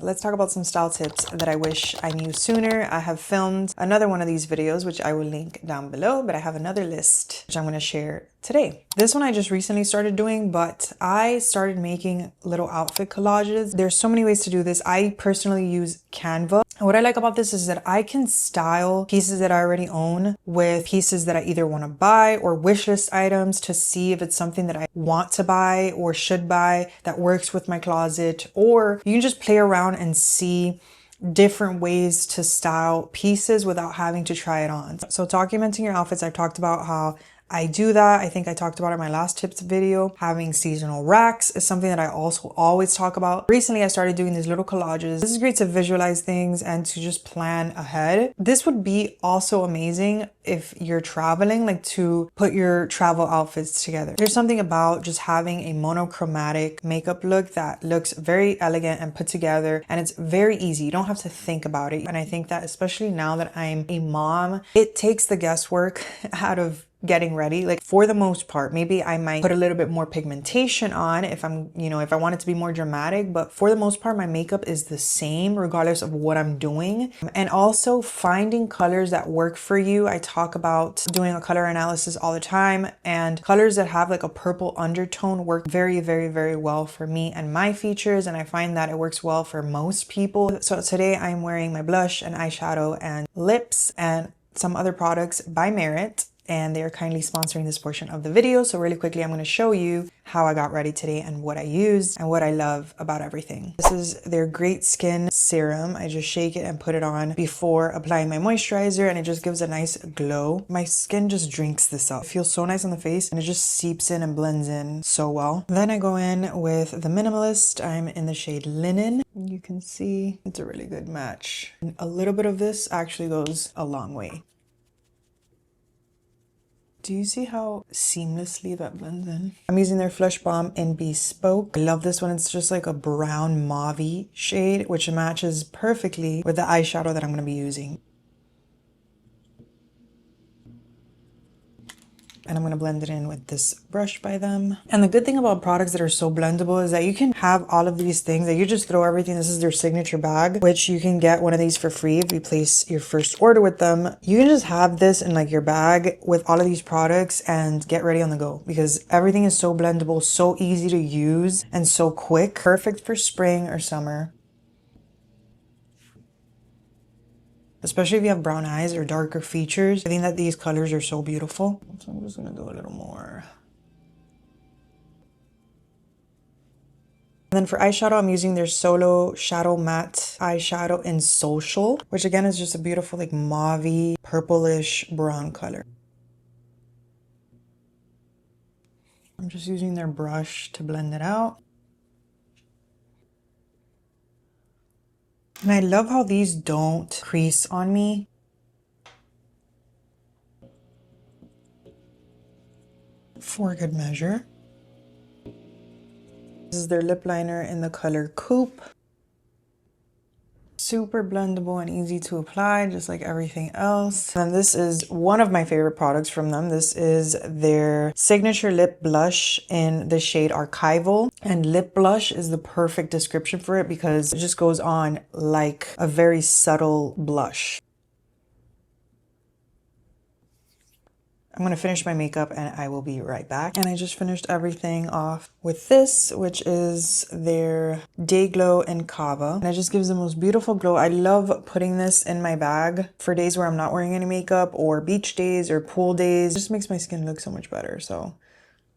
Let's talk about some style tips that I wish I knew sooner. I have filmed another one of these videos, which I will link down below, but I have another list, which I'm going to share today. This one I just recently started doing, but I started making little outfit collages. There's so many ways to do this. I personally use Canva. And what I like about this is that I can style pieces that I already own with pieces that I either want to buy or wish list items to see if it's something that I want to buy or should buy that works with my closet. Or you can just play around and see different ways to style pieces without having to try it on. So documenting your outfits, I've talked about how I do that. I think I talked about it in my last tips video. Having seasonal racks is something that I also always talk about. Recently, I started doing these little collages. This is great to visualize things and to just plan ahead. This would be also amazing if you're traveling, like to put your travel outfits together. There's something about just having a monochromatic makeup look that looks very elegant and put together, and it's very easy. You don't have to think about it. And I think that especially now that I'm a mom, it takes the guesswork out of getting ready. Like for the most part, maybe I might put a little bit more pigmentation on if I'm, if I want it to be more dramatic, but for the most part, my makeup is the same regardless of what I'm doing. And also finding colors that work for you. I talk about doing a color analysis all the time, and colors that have like a purple undertone work very, very, very well for me and my features. And I find that it works well for most people. So today I'm wearing my blush and eyeshadow and lips and some other products by Merit, and they are kindly sponsoring this portion of the video. So really quickly, I'm going to show you how I got ready today and what I used and what I love about everything. This is their Great Skin Serum. I just shake it and put it on before applying my moisturizer, and it just gives a nice glow. My skin just drinks this up. It feels so nice on the face, and it just seeps in and blends in so well. Then I go in with the Minimalist. I'm in the shade Linen. You can see it's a really good match. And a little bit of this actually goes a long way. Do you see how seamlessly that blends in? I'm using their Flush Balm in Bespoke. I love this one. It's just like a brown mauve-y shade, which matches perfectly with the eyeshadow that I'm going to be using. And I'm going to blend it in with this brush by them. And the good thing about products that are so blendable is that you can have all of these things that you just throw everything. This is their signature bag, which you can get one of these for free if you place your first order with them. You can just have this in like your bag with all of these products and get ready on the go, because everything is so blendable, so easy to use, and so quick. Perfect for spring or summer. Especially if you have brown eyes or darker features. I think that these colors are so beautiful. So I'm just gonna do a little more. And then for eyeshadow, I'm using their Solo Shadow Matte eyeshadow in Social, which again is just a beautiful like mauve-y, purplish brown color. I'm just using their brush to blend it out. And I love how these don't crease on me. For good measure. This is their lip liner in the color Coupe. Super blendable and easy to apply, just like everything else. And this is one of my favorite products from them. This is their signature lip blush in the shade Archival. And lip blush is the perfect description for it because it just goes on like a very subtle blush. I'm going to finish my makeup and I will be right back. And I just finished everything off with this, which is their Day Glow in Kava. And it just gives the most beautiful glow. I love putting this in my bag for days where I'm not wearing any makeup, or beach days or pool days. It just makes my skin look so much better. So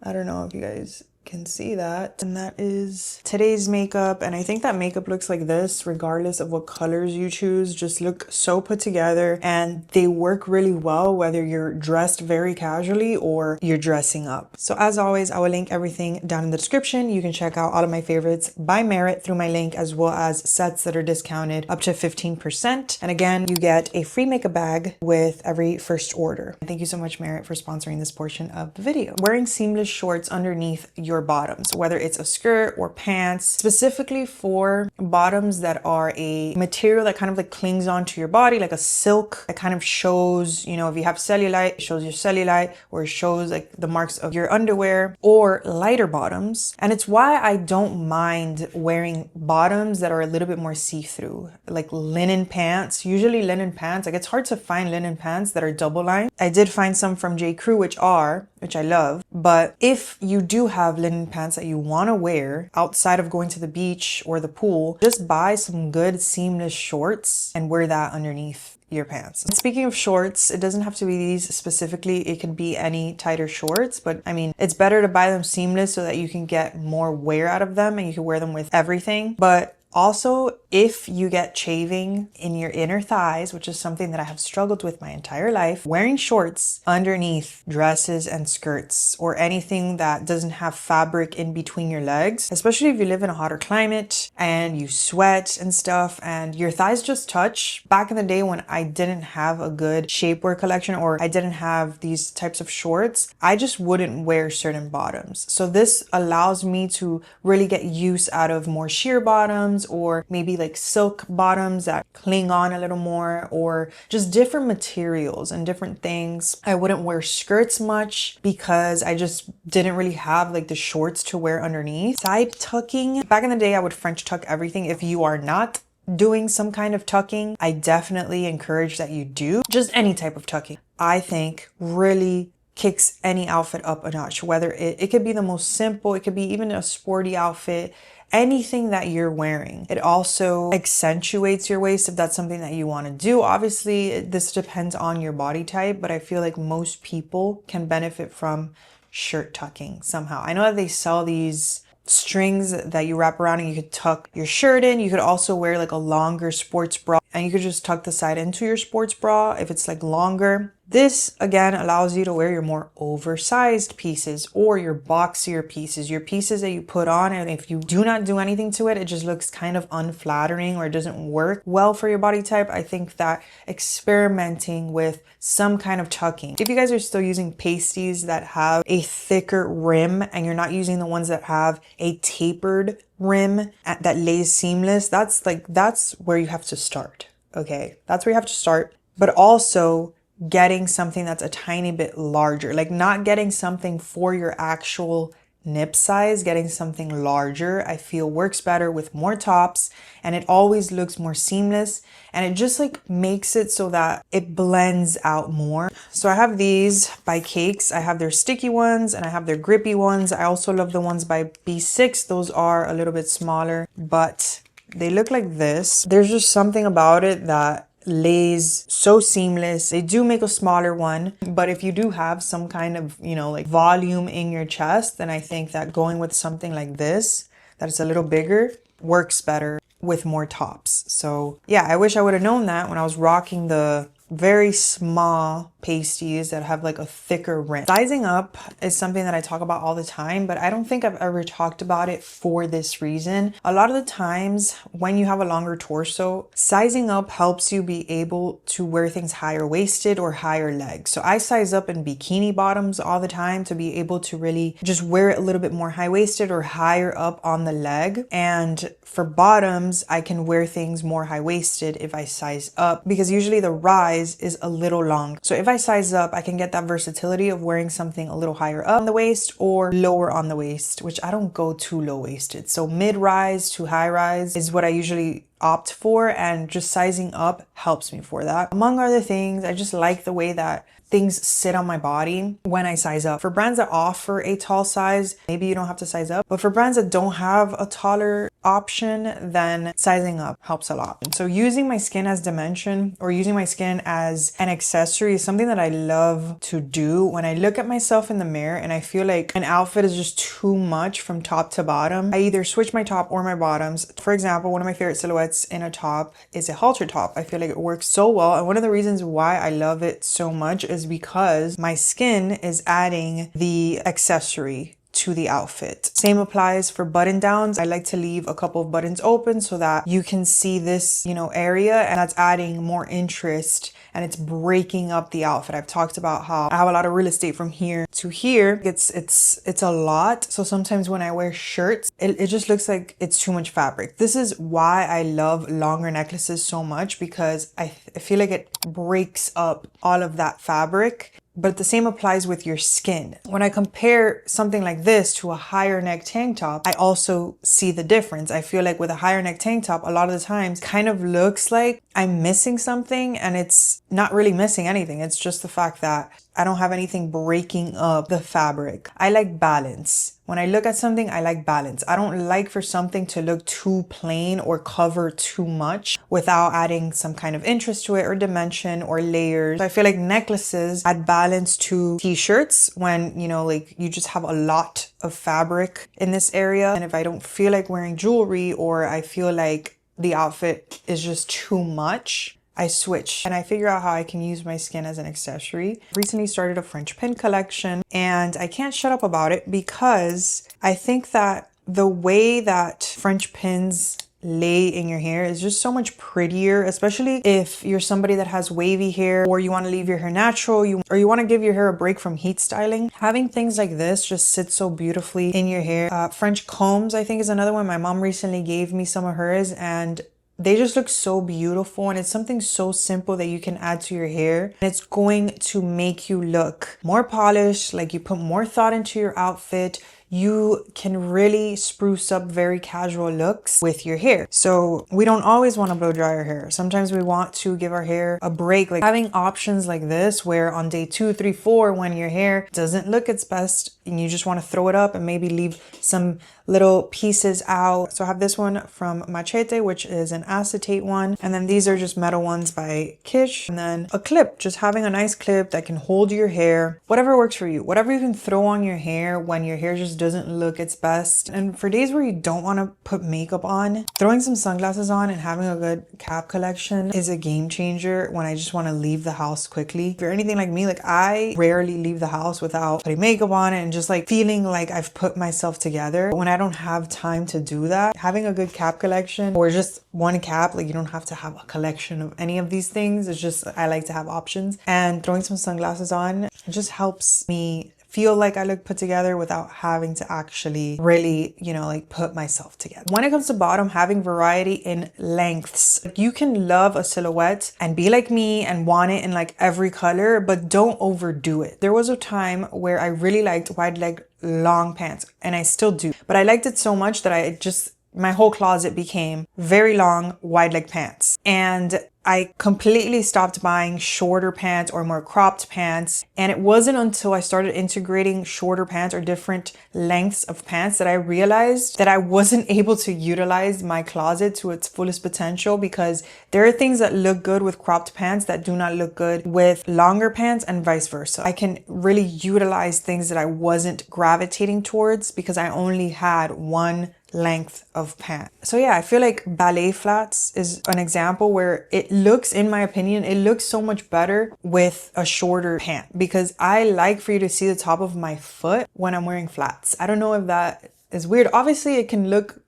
I don't know if you guys can see that. And that is today's makeup. And I think that makeup looks like this regardless of what colors you choose. Just look so put together, and they work really well whether you're dressed very casually or you're dressing up. So as always, I will link everything down in the description. You can check out all of my favorites by Merit through my link, as well as sets that are discounted up to 15%. And again, you get a free makeup bag with every first order. Thank you so much, Merit, for sponsoring this portion of the video. Wearing seamless shorts underneath your your bottoms, whether it's a skirt or pants, specifically for bottoms that are a material that kind of like clings onto your body, like a silk that kind of shows, you know, if you have cellulite, it shows your cellulite, or it shows like the marks of your underwear, or lighter bottoms. And it's why I don't mind wearing bottoms that are a little bit more see-through, like linen pants. Usually linen pants, like it's hard to find linen pants that are double lined. I did find some from J. Crew, which I love. But if you do have linen pants that you want to wear outside of going to the beach or the pool, just buy some good seamless shorts and wear that underneath your pants. And speaking of shorts, it doesn't have to be these specifically. It could be any tighter shorts, but I mean, it's better to buy them seamless so that you can get more wear out of them and you can wear them with everything. But also, if you get chaving in your inner thighs, which is something that I have struggled with my entire life, wearing shorts underneath dresses and skirts or anything that doesn't have fabric in between your legs, especially if you live in a hotter climate and you sweat and stuff and your thighs just touch. Back in the day when I didn't have a good shapewear collection or I didn't have these types of shorts, I just wouldn't wear certain bottoms. So this allows me to really get use out of more sheer bottoms, or maybe like silk bottoms that cling on a little more, or just different materials and different things. I wouldn't wear skirts much because I just didn't really have like the shorts to wear underneath. Side tucking, back in the day I would French tuck everything. If you are not doing some kind of tucking, I definitely encourage that you do. Just any type of tucking, I think really kicks any outfit up a notch. Whether it could be the most simple, it could be even a sporty outfit, anything that you're wearing. It also accentuates your waist if that's something that you want to do. Obviously, this depends on your body type, but I feel like most people can benefit from shirt tucking somehow. I know that they sell these strings that you wrap around and you could tuck your shirt in. You could also wear like a longer sports bra and you could just tuck the side into your sports bra if it's like longer. This again allows you to wear your more oversized pieces or your boxier pieces, your pieces that you put on, and if you do not do anything to it, it just looks kind of unflattering or it doesn't work well for your body type. I think that experimenting with some kind of tucking, if you guys are still using pasties that have a thicker rim and you're not using the ones that have a tapered rim that lays seamless, that's where you have to start. Okay, that's where you have to start. But also getting something that's a tiny bit larger, like not getting something for your actual nip size, getting something larger, I feel works better with more tops, and it always looks more seamless, and it just like makes it so that it blends out more. So I have these by Cakes. I have their sticky ones and I have their grippy ones. I also love the ones by B6. Those are a little bit smaller, but they look like this. There's just something about it that lays so seamless. They do make a smaller one, but if you do have some kind of, you know, like volume in your chest, then I think that going with something like this, that is a little bigger, works better with more tops. So yeah, I wish I would have known that when I was rocking the very small pasties that have like a thicker rim. Sizing up is something that I talk about all the time, but I don't think I've ever talked about it for this reason. A lot of the times when you have a longer torso, sizing up helps you be able to wear things higher waisted or higher legs. So I size up in bikini bottoms all the time to be able to really just wear it a little bit more high waisted or higher up on the leg. And for bottoms, I can wear things more high waisted if I size up, because usually the rise is a little long. So if I size up, I can get that versatility of wearing something a little higher up on the waist or lower on the waist, which I don't go too low waisted. So mid rise to high rise is what I usually opt for, and just sizing up helps me for that. Among other things, I just like the way that things sit on my body when I size up. For brands that offer a tall size, maybe you don't have to size up, but for brands that don't have a taller option, then sizing up helps a lot. So using my skin as dimension or using my skin as an accessory is something that I love to do. When I look at myself in the mirror and I feel like an outfit is just too much from top to bottom, I either switch my top or my bottoms. For example, one of my favorite silhouettes in a top is a halter top. I feel like it works so well, and one of the reasons why I love it so much is because my skin is adding the accessory to the outfit. Same applies for button downs. I like to leave a couple of buttons open so that you can see this, area, and that's adding more interest and it's breaking up the outfit. I've talked about how I have a lot of real estate from here to here. It's a lot. So sometimes when I wear shirts, it just looks like it's too much fabric. This is why I love longer necklaces so much, because I feel like it breaks up all of that fabric. But the same applies with your skin. When I compare something like this to a higher neck tank top, I also see the difference. I feel like with a higher neck tank top, a lot of the times kind of looks like I'm missing something, and it's not really missing anything. It's just the fact that I don't have anything breaking up the fabric. I like balance. When I look at something, I like balance. I don't like for something to look too plain or cover too much without adding some kind of interest to it or dimension or layers. So I feel like necklaces add balance to t-shirts when, you know, like you just have a lot of fabric in this area. And if I don't feel like wearing jewelry, or I feel like the outfit is just too much, I switch and I figure out how I can use my skin as an accessory. Recently started a French pin collection, and I can't shut up about it because I think that the way that French pins lay in your hair is just so much prettier, especially if you're somebody that has wavy hair, or you want to leave your hair natural, or you want to give your hair a break from heat styling. Having things like this just sits so beautifully in your hair. French combs, I think, is another one. My mom recently gave me some of hers, and they just look so beautiful, and it's something so simple that you can add to your hair. And it's going to make you look more polished, like you put more thought into your outfit. You can really spruce up very casual looks with your hair. So we don't always want to blow dry our hair. Sometimes we want to give our hair a break. Like having options like this, where on day 2, 3, 4, when your hair doesn't look its best and you just want to throw it up and maybe leave some little pieces out. So I have this one from Machete, which is an acetate one. And then these are just metal ones by Kish. And then a clip, just having a nice clip that can hold your hair. Whatever works for you. Whatever you can throw on your hair when your hair just doesn't look its best. And for days where you don't want to put makeup on, throwing some sunglasses on and having a good cap collection is a game changer when I just want to leave the house quickly. If you're anything like me, like I rarely leave the house without putting makeup on it and just like feeling like I've put myself together. But when I don't have time to do that, having a good cap collection, or just one cap, like you don't have to have a collection of any of these things. It's just, I like to have options, and throwing some sunglasses on, it just helps me feel like I look put together without having to actually really, you know, like put myself together. When it comes to bottom, having variety in lengths. You can love a silhouette and be like me and want it in like every color, but don't overdo it. There was a time where I really liked wide leg long pants, and I still do, but I liked it so much that my whole closet became very long wide leg pants. And I completely stopped buying shorter pants or more cropped pants. And it wasn't until I started integrating shorter pants or different lengths of pants that I realized that I wasn't able to utilize my closet to its fullest potential, because there are things that look good with cropped pants that do not look good with longer pants, and vice versa. I can really utilize things that I wasn't gravitating towards because I only had one length of pant. So yeah, I feel like ballet flats is an example where it looks, in my opinion, it looks so much better with a shorter pant, because I like for you to see the top of my foot when I'm wearing flats. I don't know if that is weird. Obviously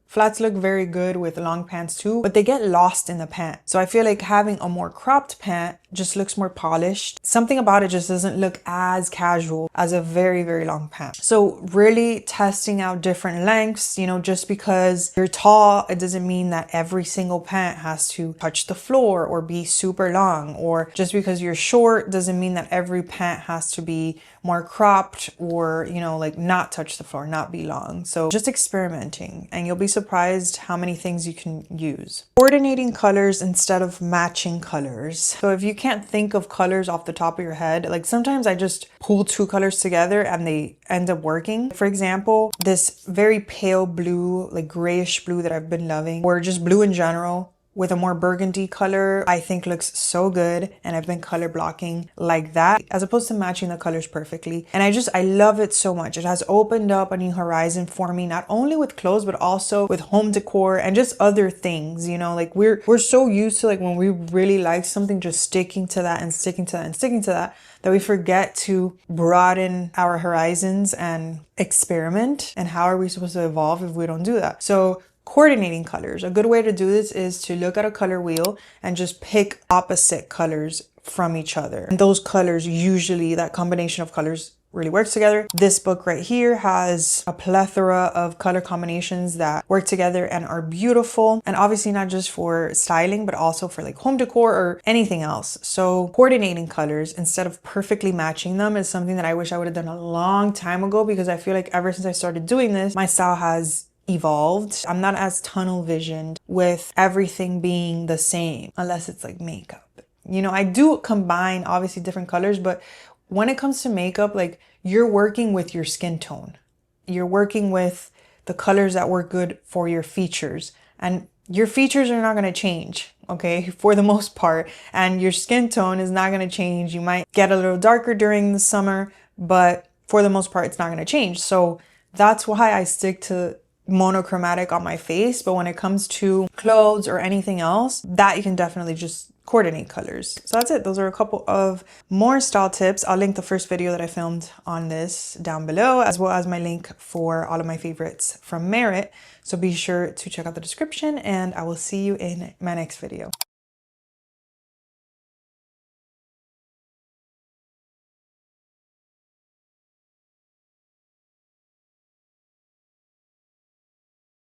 flats look very good with long pants too, but they get lost in the pant. So I feel like having a more cropped pant just looks more polished. Something about it just doesn't look as casual as a very, very long pant. So really testing out different lengths, you know, just because you're tall, it doesn't mean that every single pant has to touch the floor or be super long. Or just because you're short doesn't mean that every pant has to be more cropped or, you know, like not touch the floor, not be long. So just experimenting, and you'll be surprised how many things you can use. Coordinating colors instead of matching colors. So if you can't think of colors off the top of your head, like sometimes I just pull two colors together and they end up working. For example, this very pale blue, like grayish blue that I've been loving, or just blue in general, with a more burgundy color, I think looks so good. And I've been color blocking like that, as opposed to matching the colors perfectly. And I love it so much. It has opened up a new horizon for me, not only with clothes, but also with home decor and just other things, you know, like we're so used to, like, when we really like something, just sticking to that and sticking to that and sticking to that, that we forget to broaden our horizons and experiment. And how are we supposed to evolve if we don't do that? So coordinating colors. A good way to do this is to look at a color wheel and just pick opposite colors from each other. And those colors, usually that combination of colors really works together. This book right here has a plethora of color combinations that work together and are beautiful, and obviously not just for styling but also for like home decor or anything else. So coordinating colors instead of perfectly matching them is something that I wish I would have done a long time ago, because I feel like ever since I started doing this, my style has evolved. I'm not as tunnel visioned with everything being the same unless it's like makeup. You know, I do combine obviously different colors, but when it comes to makeup, like, you're working with your skin tone. You're working with the colors that work good for your features. And your features are not going to change, okay, for the most part. And your skin tone is not going to change. You might get a little darker during the summer, but for the most part, it's not going to change. So that's why I stick to monochromatic on my face. But when it comes to clothes or anything else, that you can definitely just coordinate colors. So that's it. Those are a couple of more style tips. I'll link the first video that I filmed on this down below, as well as my link for all of my favorites from Merit. So be sure to check out the description, and I will see you in my next video.